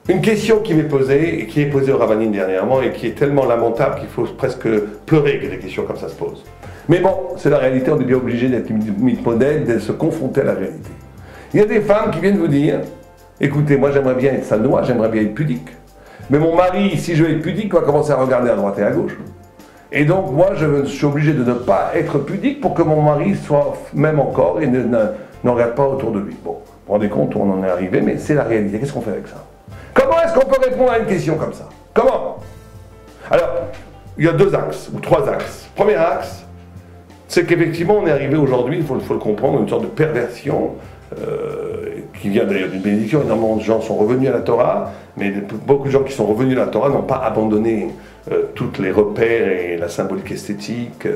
Une question qui m'est posée, et qui est posée au Rabbanim dernièrement, et qui est tellement lamentable qu'il faut presque pleurer que des questions comme ça se posent. Mais bon, c'est la réalité, on est bien obligé d'être modèle, de se confronter à la réalité. Il y a des femmes qui viennent vous dire, écoutez, moi j'aimerais bien être sanois, j'aimerais bien être pudique, mais mon mari, si je veux être pudique, va commencer à regarder à droite et à gauche. Et donc moi, je suis obligé de ne pas être pudique pour que mon mari soit même encore et ne regarde pas autour de lui. Bon, vous vous rendez compte où on en est arrivé, mais c'est la réalité. Qu'est-ce qu'on fait avec ça? Comment est-ce qu'on peut répondre à une question comme ça? Comment? Alors, il y a deux axes, ou trois axes. Premier axe, c'est qu'effectivement, on est arrivé aujourd'hui, il faut le comprendre, une sorte de perversion, qui vient d'ailleurs d'une bénédiction. Énormément de gens sont revenus à la Torah, mais beaucoup de gens qui sont revenus à la Torah n'ont pas abandonné tous les repères et la symbolique esthétique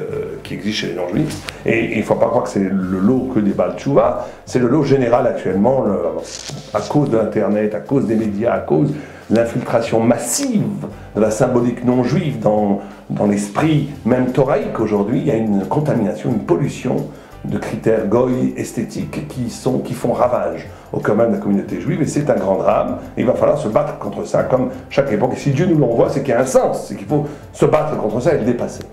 qui existent chez les non-juifs. Et il ne faut pas croire que c'est le lot que des Baal Tchouva, c'est le lot général actuellement, à cause de l'Internet, à cause des médias, à cause de l'infiltration massive de la symbolique non-juive dans l'esprit même thoraïque. Aujourd'hui, il y a une contamination, une pollution de critères goy esthétiques qui font ravage au commun de la communauté juive, et c'est un grand drame. Il va falloir se battre contre ça, comme chaque époque. Et si Dieu nous l'envoie, c'est qu'il y a un sens, c'est qu'il faut se battre contre ça et le dépasser.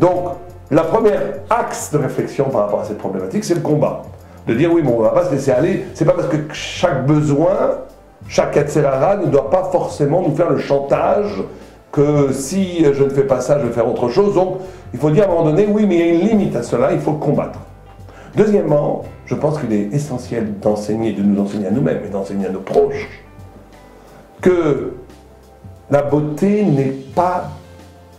Donc, la première axe de réflexion par rapport à cette problématique, c'est le combat. De dire, oui, mais on ne va pas se laisser aller, c'est pas parce que chaque besoin, chaque Yetzer-Hara ne doit pas forcément nous faire le chantage que si je ne fais pas ça, je vais faire autre chose. Donc, il faut dire à un moment donné, oui, mais il y a une limite à cela, il faut le combattre. Deuxièmement, je pense qu'il est essentiel d'enseigner, de nous enseigner à nous-mêmes et d'enseigner à nos proches, que la beauté n'est pas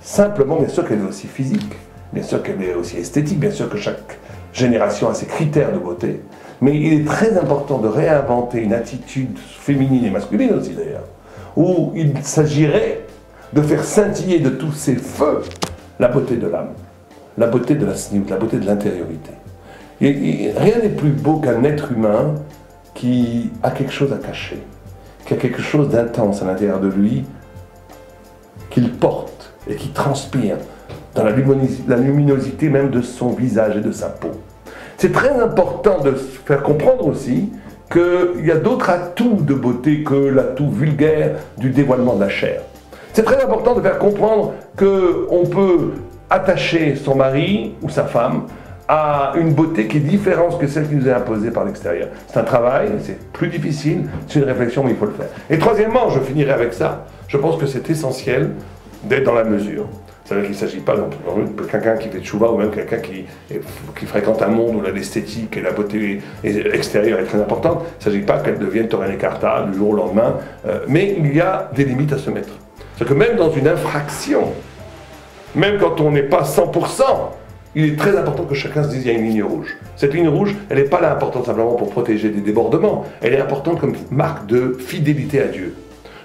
simplement, bien sûr qu'elle est aussi physique, bien sûr qu'elle est aussi esthétique, bien sûr que chaque génération a ses critères de beauté, mais il est très important de réinventer une attitude féminine et masculine aussi d'ailleurs, où il s'agirait de faire scintiller de tous ces feux la beauté de l'âme, la beauté de la sniout, la beauté de l'intériorité. Et rien n'est plus beau qu'un être humain qui a quelque chose à cacher, qui a quelque chose d'intense à l'intérieur de lui, qu'il porte et qui transpire dans la luminosité même de son visage et de sa peau. C'est très important de se faire comprendre aussi qu'il y a d'autres atouts de beauté que l'atout vulgaire du dévoilement de la chair. C'est très important de faire comprendre qu'on peut attacher son mari ou sa femme à une beauté qui est différente que celle qui nous est imposée par l'extérieur. C'est un travail, c'est plus difficile, c'est une réflexion, mais il faut le faire. Et troisièmement, je finirai avec ça, je pense que c'est essentiel d'être dans la mesure. C'est-à-dire qu'il ne s'agit pas de quelqu'un qui fait tchouva ou même quelqu'un qui fréquente un monde où l'esthétique et la beauté extérieure est très importante. Il ne s'agit pas qu'elle devienne Torah Carta du jour au lendemain, mais il y a des limites à se mettre. C'est-à-dire que même dans une infraction, même quand on n'est pas 100%, il est très important que chacun se dise qu'il y a une ligne rouge. Cette ligne rouge, elle n'est pas là importante simplement pour protéger des débordements, elle est importante comme marque de fidélité à Dieu.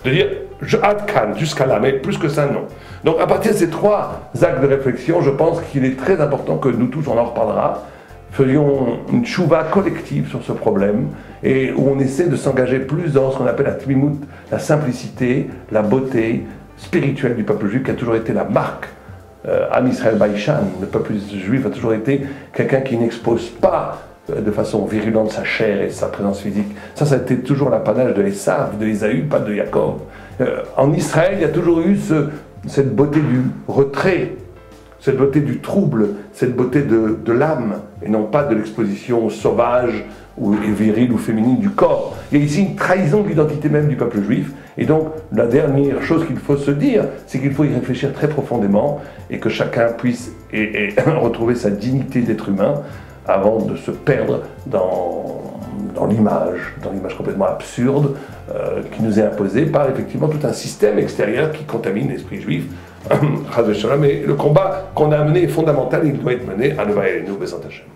De dire, je adkan jusqu'à là, mais plus que ça, non. Donc à partir de ces trois actes de réflexion, je pense qu'il est très important que nous tous, on en reparlera, faisions une tchouva collective sur ce problème, et où on essaie de s'engager plus dans ce qu'on appelle la tmimout, la simplicité, la beauté spirituelle du peuple juif, qui a toujours été la marque. Am Israël Baïchan, le peuple juif a toujours été quelqu'un qui n'expose pas de façon virulente sa chair et sa présence physique. Ça a été toujours l'apanage de Esav, de Ésaü, pas de Yaakov. En Israël, il y a toujours eu cette beauté du retrait, cette beauté du trouble, cette beauté de l'âme, et non pas de l'exposition sauvage ou virile ou féminine du corps. Il y a ici une trahison de l'identité même du peuple juif, et donc la dernière chose qu'il faut se dire, c'est qu'il faut y réfléchir très profondément, et que chacun puisse retrouver sa dignité d'être humain, avant de se perdre dans l'image complètement absurde qui nous est imposée par effectivement tout un système extérieur qui contamine l'esprit juif. Mais le combat qu'on a mené est fondamental, il doit être mené à Nova Elenu Bezrat Hashem.